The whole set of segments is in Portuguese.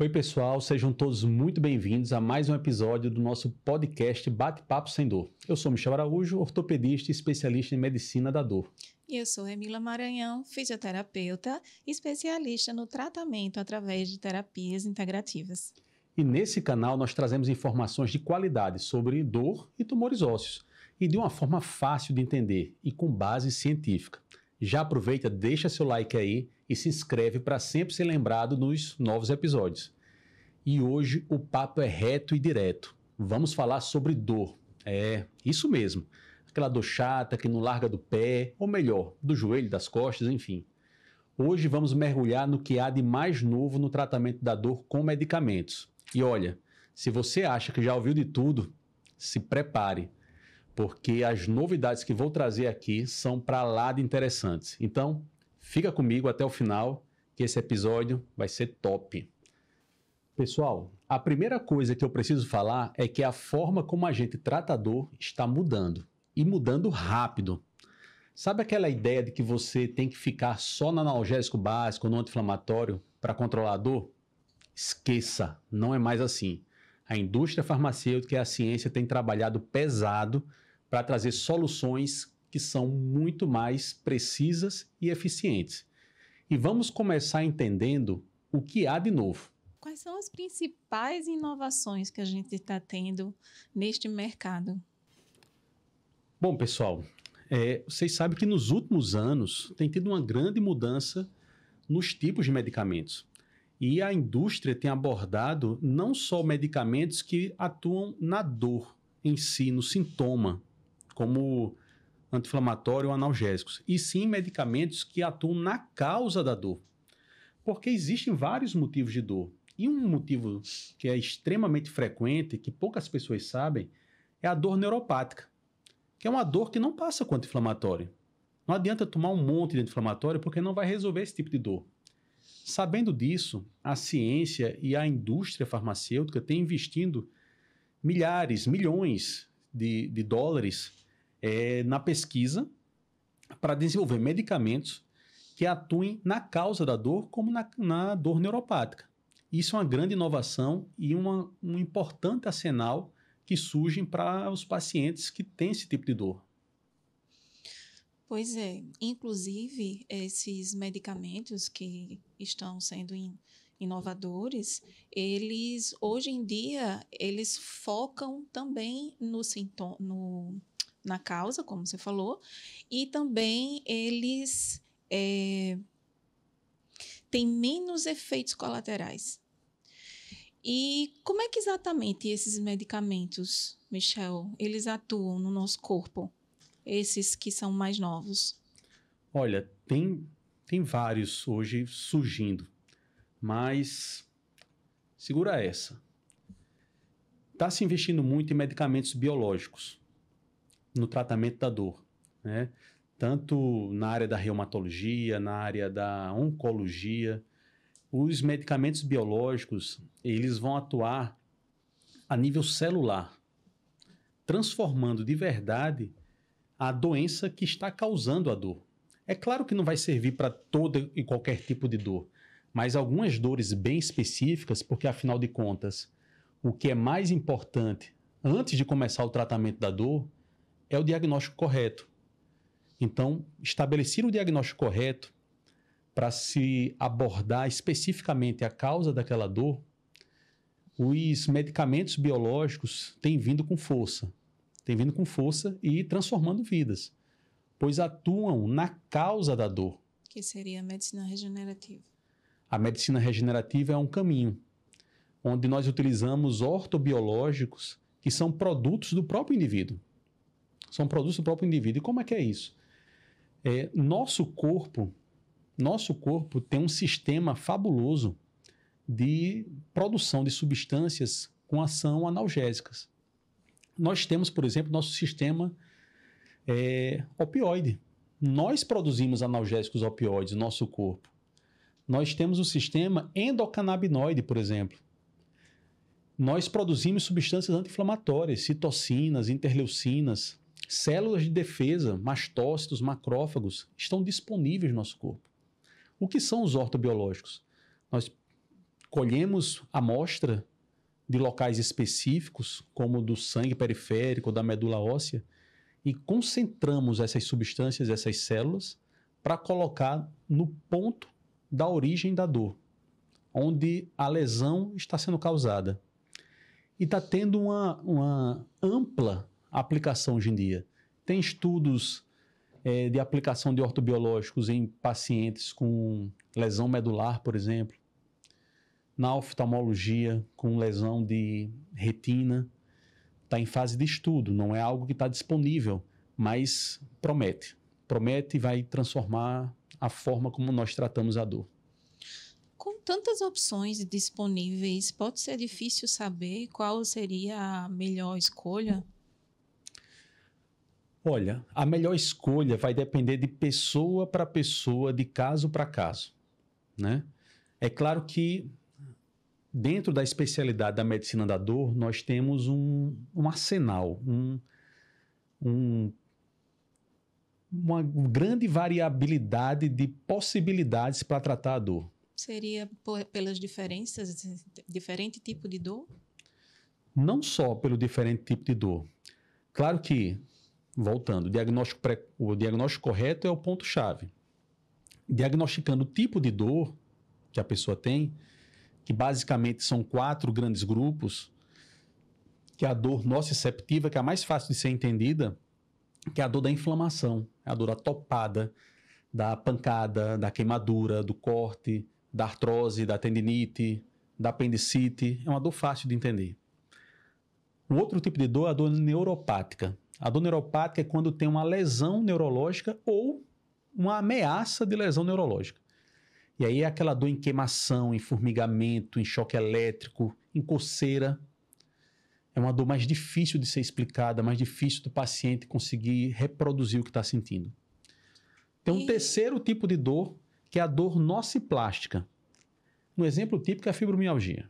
Oi, pessoal, sejam todos muito bem-vindos a mais um episódio do nosso podcast Bate-Papo Sem Dor. Eu sou Michel Araújo, ortopedista e especialista em medicina da dor. E eu sou Emila Maranhão, fisioterapeuta, especialista no tratamento através de terapias integrativas. E nesse canal nós trazemos informações de qualidade sobre dor e tumores ósseos, e de uma forma fácil de entender e com base científica. Já aproveita, deixa seu like aí e se inscreve para sempre ser lembrado nos novos episódios. E hoje o papo é reto e direto. Vamos falar sobre dor. É, isso mesmo. Aquela dor chata que não larga do pé, ou melhor, do joelho, das costas, enfim. Hoje vamos mergulhar no que há de mais novo no tratamento da dor com medicamentos. E olha, se você acha que já ouviu de tudo, se prepare, porque as novidades que vou trazer aqui são para lá de interessantes. Então, fica comigo até o final, que esse episódio vai ser top. Pessoal, a primeira coisa que eu preciso falar é que a forma como a gente trata a dor está mudando, e mudando rápido. Sabe aquela ideia de que você tem que ficar só no analgésico básico, no anti-inflamatório, para controlar a dor? Esqueça, não é mais assim. A indústria farmacêutica e a ciência têm trabalhado pesado para trazer soluções que são muito mais precisas e eficientes. E vamos começar entendendo o que há de novo. Quais são as principais inovações que a gente está tendo neste mercado? Bom, pessoal, vocês sabem que nos últimos anos tem tido uma grande mudança nos tipos de medicamentos. E a indústria tem abordado não só medicamentos que atuam na dor em si, no sintoma, como anti-inflamatório ou analgésicos, e sim medicamentos que atuam na causa da dor. Porque existem vários motivos de dor. E um motivo que é extremamente frequente, que poucas pessoas sabem, é a dor neuropática, que é uma dor que não passa com anti-inflamatório. Não adianta tomar um monte de anti-inflamatório porque não vai resolver esse tipo de dor. Sabendo disso, a ciência e a indústria farmacêutica têm investindo milhares, milhões de dólares na pesquisa para desenvolver medicamentos que atuem na causa da dor como na dor neuropática. Isso é uma grande inovação e um importante arsenal que surgem para os pacientes que têm esse tipo de dor. Pois é, inclusive esses medicamentos que estão sendo inovadores, eles hoje em dia eles focam também no sintoma, na causa, como você falou, e também eles têm menos efeitos colaterais. E como é que exatamente esses medicamentos, Michel, eles atuam no nosso corpo? Esses que são mais novos? Olha, tem vários hoje surgindo, mas segura essa. Está se investindo muito em medicamentos biológicos no tratamento da dor, né? Tanto na área da reumatologia, na área da oncologia. Os medicamentos biológicos, eles vão atuar a nível celular, transformando de verdade a doença que está causando a dor. É claro que não vai servir para todo e qualquer tipo de dor, mas algumas dores bem específicas, porque afinal de contas, o que é mais importante antes de começar o tratamento da dor é o diagnóstico correto. Então, estabelecer o diagnóstico correto para se abordar especificamente a causa daquela dor, os medicamentos biológicos têm vindo com força. Têm vindo com força e transformando vidas, pois atuam na causa da dor. Que seria a medicina regenerativa. A medicina regenerativa é um caminho, onde nós utilizamos ortobiológicos que são produtos do próprio indivíduo. São produtos do próprio indivíduo. E como é que é isso? Nosso corpo tem um sistema fabuloso de produção de substâncias com ação analgésicas. Nós temos, por exemplo, nosso sistema opioide. Nós produzimos analgésicos opioides no nosso corpo. Nós temos o sistema endocannabinoide, por exemplo. Nós produzimos substâncias anti-inflamatórias, citocinas, interleucinas, células de defesa, mastócitos, macrófagos, estão disponíveis no nosso corpo. O que são os ortobiológicos? Nós colhemos amostra de locais específicos, como do sangue periférico, da medula óssea, e concentramos essas substâncias, essas células, para colocar no ponto da origem da dor, onde a lesão está sendo causada. E está tendo uma ampla aplicação hoje em dia. Tem estudos de aplicação de ortobiológicos em pacientes com lesão medular, por exemplo, na oftalmologia, com lesão de retina. Está em fase de estudo, não é algo que está disponível, mas promete. Promete e vai transformar a forma como nós tratamos a dor. Com tantas opções disponíveis, pode ser difícil saber qual seria a melhor escolha? Olha, a melhor escolha vai depender de pessoa para pessoa, de caso para caso, né? É claro que dentro da especialidade da medicina da dor, nós temos um arsenal, uma grande variabilidade de possibilidades para tratar a dor. Seria pelas diferenças, diferente tipo de dor? Não só pelo diferente tipo de dor. Claro que, voltando, o diagnóstico correto é o ponto-chave. Diagnosticando o tipo de dor que a pessoa tem, que basicamente são 4 grandes grupos, que é a dor nociceptiva, que é a mais fácil de ser entendida, que é a dor da inflamação, é a dor da topada, da pancada, da queimadura, do corte, da artrose, da tendinite, da apendicite. É uma dor fácil de entender. O outro tipo de dor é a dor neuropática. A dor neuropática é quando tem uma lesão neurológica ou uma ameaça de lesão neurológica. E aí é aquela dor em queimação, em formigamento, em choque elétrico, em coceira. É uma dor mais difícil de ser explicada, mais difícil do paciente conseguir reproduzir o que está sentindo. Tem um terceiro tipo de dor, que é a dor nociplástica. Um exemplo típico é a fibromialgia,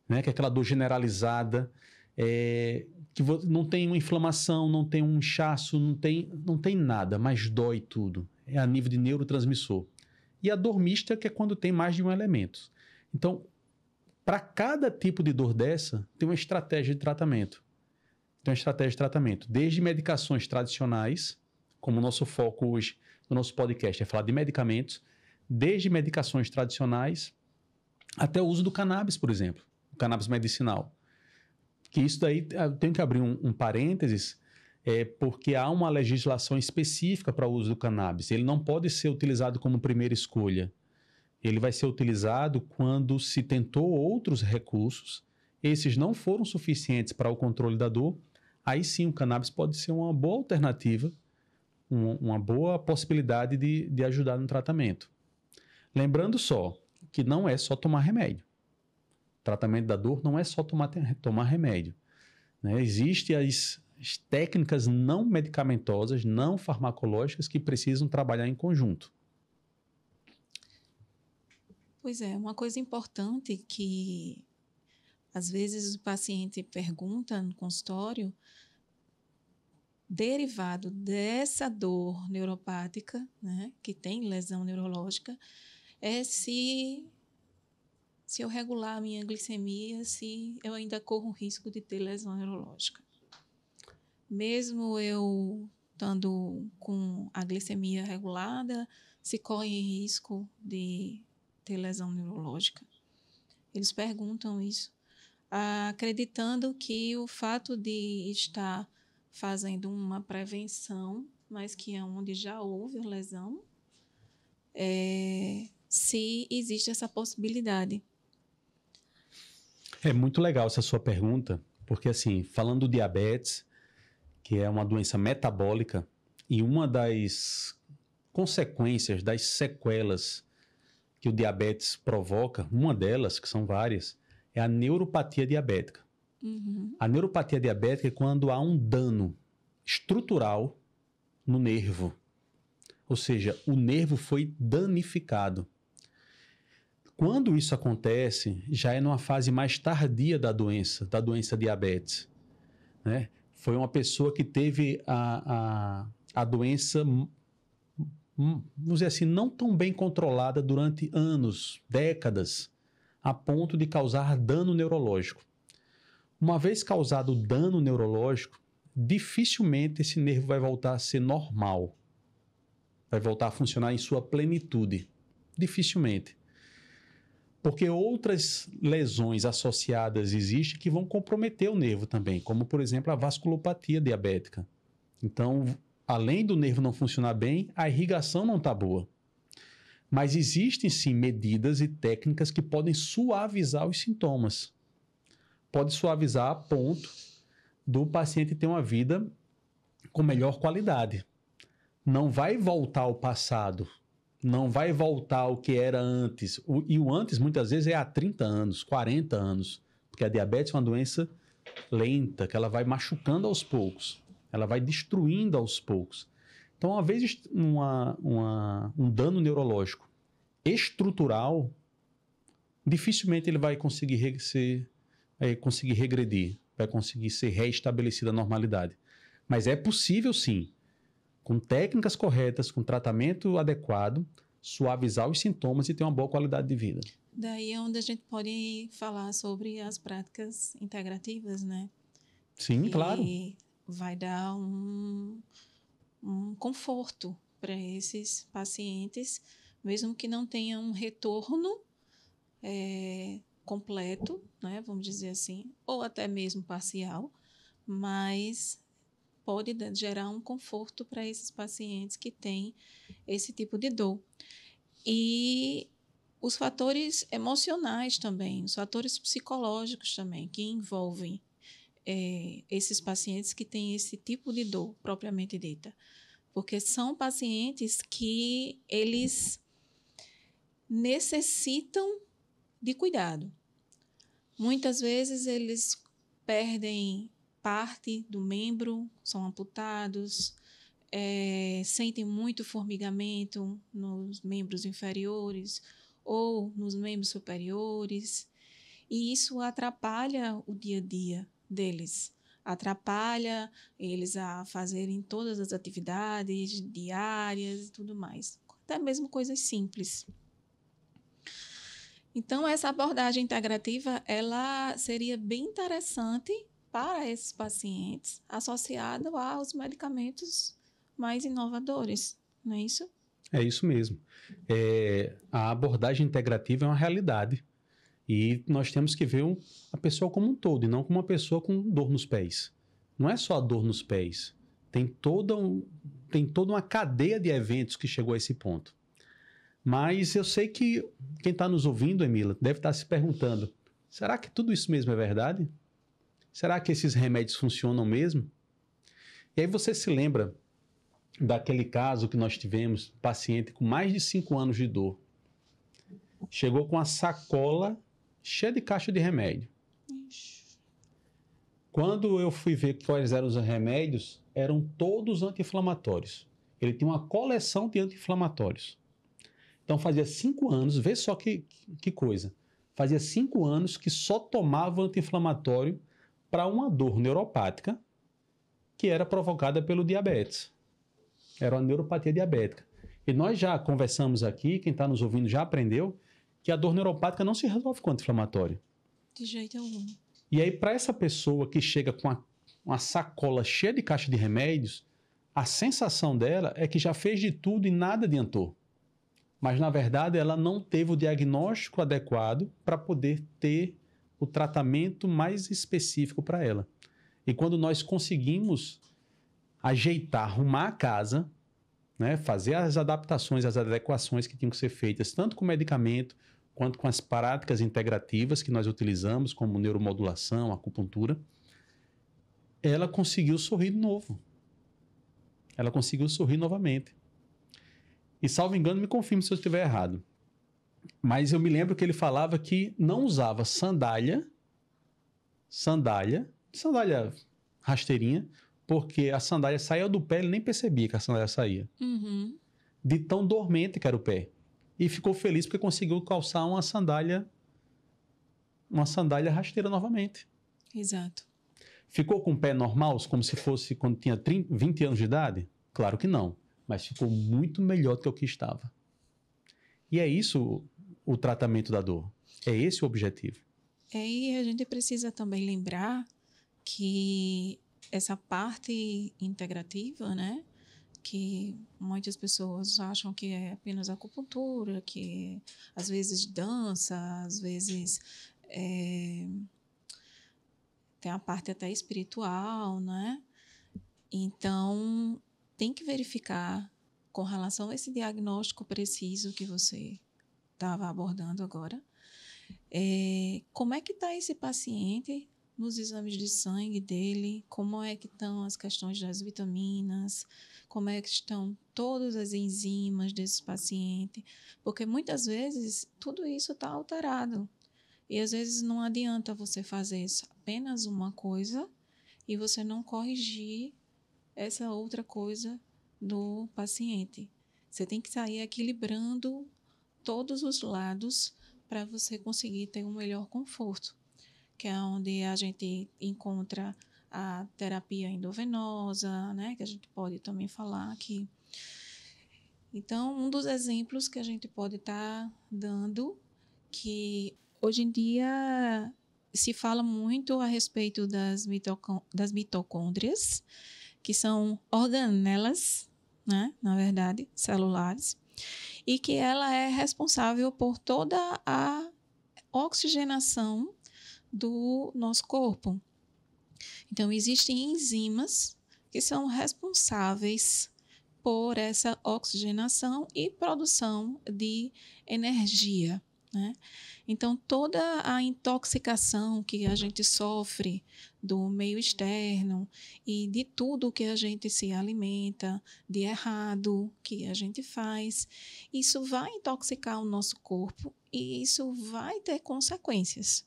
né? Que é aquela dor generalizada, que não tem uma inflamação, não tem um inchaço, não tem nada, mas dói tudo. É a nível de neurotransmissor. E a dor mista, que é quando tem mais de um elemento. Então, para cada tipo de dor dessa, tem uma estratégia de tratamento. Desde medicações tradicionais, como o nosso foco hoje no nosso podcast é falar de medicamentos, desde medicações tradicionais até o uso do cannabis, por exemplo, o cannabis medicinal. Que isso daí, eu tenho que abrir um parênteses, porque há uma legislação específica para o uso do cannabis. Ele não pode ser utilizado como primeira escolha. Ele vai ser utilizado quando se tentou outros recursos, esses não foram suficientes para o controle da dor, aí sim o cannabis pode ser uma boa alternativa, uma boa possibilidade de ajudar no tratamento. Lembrando só que não é só tomar remédio. O tratamento da dor não é só tomar remédio, né? Existem as técnicas não medicamentosas, não farmacológicas, que precisam trabalhar em conjunto. Pois é, uma coisa importante que às vezes o paciente pergunta no consultório, derivado dessa dor neuropática, né, que tem lesão neurológica, é se eu regular a minha glicemia, se eu ainda corro o risco de ter lesão neurológica. Mesmo eu estando com a glicemia regulada, se corre risco de ter lesão neurológica. Eles perguntam isso, acreditando que o fato de estar fazendo uma prevenção, mas que é onde já houve lesão, se existe essa possibilidade. É muito legal essa sua pergunta, porque assim, falando do diabetes, que é uma doença metabólica, e uma das consequências, das sequelas que o diabetes provoca, uma delas, que são várias, é a neuropatia diabética. Uhum. A neuropatia diabética é quando há um dano estrutural no nervo. Ou seja, o nervo foi danificado. Quando isso acontece, já é numa fase mais tardia da doença diabetes, né? Foi uma pessoa que teve a doença, vamos dizer assim, não tão bem controlada durante anos, décadas, a ponto de causar dano neurológico. Uma vez causado dano neurológico, dificilmente esse nervo vai voltar a ser normal. Vai voltar a funcionar em sua plenitude. Dificilmente. Porque outras lesões associadas existem que vão comprometer o nervo também, como, por exemplo, a vasculopatia diabética. Então, além do nervo não funcionar bem, a irrigação não está boa. Mas existem, sim, medidas e técnicas que podem suavizar os sintomas. Pode suavizar a ponto do paciente ter uma vida com melhor qualidade. Não vai voltar ao passado, não vai voltar ao que era antes. E o antes, muitas vezes, é há 30 anos, 40 anos. Porque a diabetes é uma doença lenta, que ela vai machucando aos poucos. Ela vai destruindo aos poucos. Então, uma vez um dano neurológico estrutural, dificilmente ele vai conseguir regredir, vai conseguir ser reestabelecida a normalidade. Mas é possível, sim, com técnicas corretas, com tratamento adequado, suavizar os sintomas e ter uma boa qualidade de vida. Daí é onde a gente pode falar sobre as práticas integrativas, né? Sim, claro. E vai dar um conforto para esses pacientes, mesmo que não tenham um retorno completo, né? Vamos dizer assim, ou até mesmo parcial, mas pode gerar um conforto para esses pacientes que têm esse tipo de dor. E os fatores emocionais também, os fatores psicológicos também, que envolvem esses pacientes que têm esse tipo de dor propriamente dita. Porque são pacientes que eles necessitam de cuidado. Muitas vezes eles perdem parte do membro, são amputados, sentem muito formigamento nos membros inferiores ou nos membros superiores, e isso atrapalha o dia a dia deles, atrapalha eles a fazerem todas as atividades diárias e tudo mais, até mesmo coisas simples. Então, essa abordagem integrativa, ela seria bem interessante para esses pacientes, associado aos medicamentos mais inovadores, não é isso? É isso mesmo. A abordagem integrativa é uma realidade e nós temos que ver a pessoa como um todo e não como uma pessoa com dor nos pés. Não é só a dor nos pés. Tem toda uma cadeia de eventos que chegou a esse ponto. Mas eu sei que quem está nos ouvindo, Emila, deve estar se perguntando, será que tudo isso mesmo é verdade? Será que esses remédios funcionam mesmo? E aí você se lembra daquele caso que nós tivemos, paciente com mais de 5 anos de dor. Chegou com a sacola cheia de caixa de remédio. Quando eu fui ver quais eram os remédios, eram todos anti-inflamatórios. Ele tinha uma coleção de anti-inflamatórios. Então fazia 5 anos, vê só que coisa, fazia 5 anos que só tomava anti-inflamatório para uma dor neuropática que era provocada pelo diabetes. Era uma neuropatia diabética. E nós já conversamos aqui, quem está nos ouvindo já aprendeu, que a dor neuropática não se resolve com anti-inflamatório. De jeito algum. E aí, para essa pessoa que chega com uma sacola cheia de caixa de remédios, a sensação dela é que já fez de tudo e nada adiantou. Mas, na verdade, ela não teve o diagnóstico adequado para poder ter o tratamento mais específico para ela. E quando nós conseguimos ajeitar, arrumar a casa, né, fazer as adaptações, as adequações que tinham que ser feitas, tanto com o medicamento, quanto com as práticas integrativas que nós utilizamos, como neuromodulação, acupuntura, ela conseguiu sorrir de novo. Ela conseguiu sorrir novamente. E, salvo engano, me confirme se eu estiver errado. Mas eu me lembro que ele falava que não usava sandália rasteirinha, porque a sandália saía do pé, ele nem percebia que a sandália saía. Uhum. De tão dormente que era o pé. E ficou feliz porque conseguiu calçar uma sandália rasteira novamente. Exato. Ficou com o pé normal, como se fosse quando tinha 20 anos de idade? Claro que não. Mas ficou muito melhor do que o que estava. E é isso o tratamento da dor. É esse o objetivo. E a gente precisa também lembrar que essa parte integrativa, né, que muitas pessoas acham que é apenas acupuntura, que às vezes dança, às vezes tem a parte até espiritual, né? Então, tem que verificar com relação a esse diagnóstico preciso que você estava abordando agora, como é que está esse paciente nos exames de sangue dele, como é que estão as questões das vitaminas, como é que estão todas as enzimas desse paciente, porque muitas vezes tudo isso está alterado. E às vezes não adianta você fazer apenas uma coisa e você não corrigir essa outra coisa do paciente. Você tem que sair equilibrando todos os lados para você conseguir ter um melhor conforto, que é onde a gente encontra a terapia endovenosa, né, que a gente pode também falar aqui. Então, um dos exemplos que a gente pode estar dando, que hoje em dia se fala muito a respeito das mitocôndrias, que são organelas, né, na verdade, celulares, e que ela é responsável por toda a oxigenação do nosso corpo. Então, existem enzimas que são responsáveis por essa oxigenação e produção de energia, né? Então, toda a intoxicação que a gente sofre do meio externo e de tudo que a gente se alimenta, de errado que a gente faz, isso vai intoxicar o nosso corpo e isso vai ter consequências.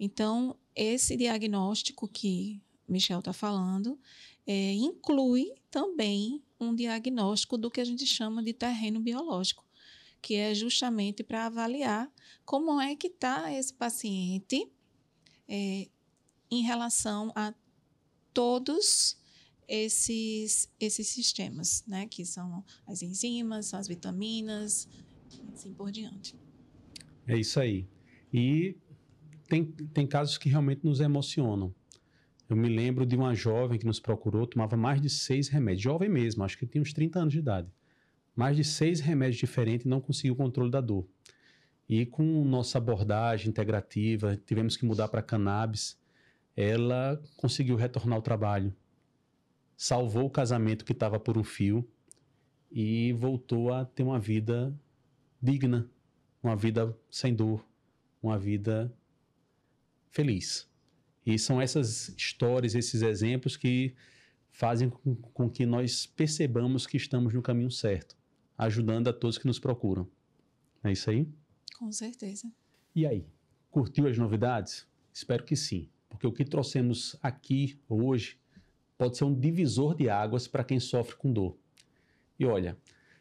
Então, esse diagnóstico que Michel está falando inclui também um diagnóstico do que a gente chama de terreno biológico, que é justamente para avaliar como é que está esse paciente em relação a todos esses sistemas, né, que são as enzimas, as vitaminas, e assim por diante. É isso aí. E tem casos que realmente nos emocionam. Eu me lembro de uma jovem que nos procurou, tomava mais de 6 remédios, jovem mesmo, acho que tinha uns 30 anos de idade. Mais de 6 remédios diferentes e não conseguiu o controle da dor. E com nossa abordagem integrativa, tivemos que mudar para cannabis, ela conseguiu retornar ao trabalho, salvou o casamento que estava por um fio e voltou a ter uma vida digna, uma vida sem dor, uma vida feliz. E são essas histórias, esses exemplos que fazem com que nós percebamos que estamos no caminho certo, ajudando a todos que nos procuram. É isso aí? Com certeza. E aí, curtiu as novidades? Espero que sim, porque o que trouxemos aqui hoje pode ser um divisor de águas para quem sofre com dor. E olha,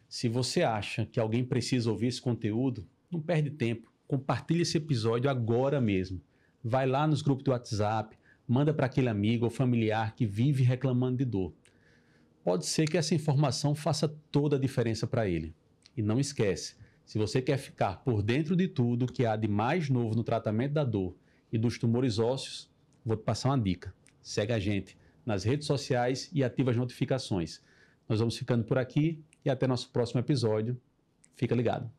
se você acha que alguém precisa ouvir esse conteúdo, não perde tempo, compartilhe esse episódio agora mesmo. Vai lá nos grupos do WhatsApp, manda para aquele amigo ou familiar que vive reclamando de dor. Pode ser que essa informação faça toda a diferença para ele. E não esquece, se você quer ficar por dentro de tudo que há de mais novo no tratamento da dor e dos tumores ósseos, vou te passar uma dica. Segue a gente nas redes sociais e ativa as notificações. Nós vamos ficando por aqui e até nosso próximo episódio. Fica ligado.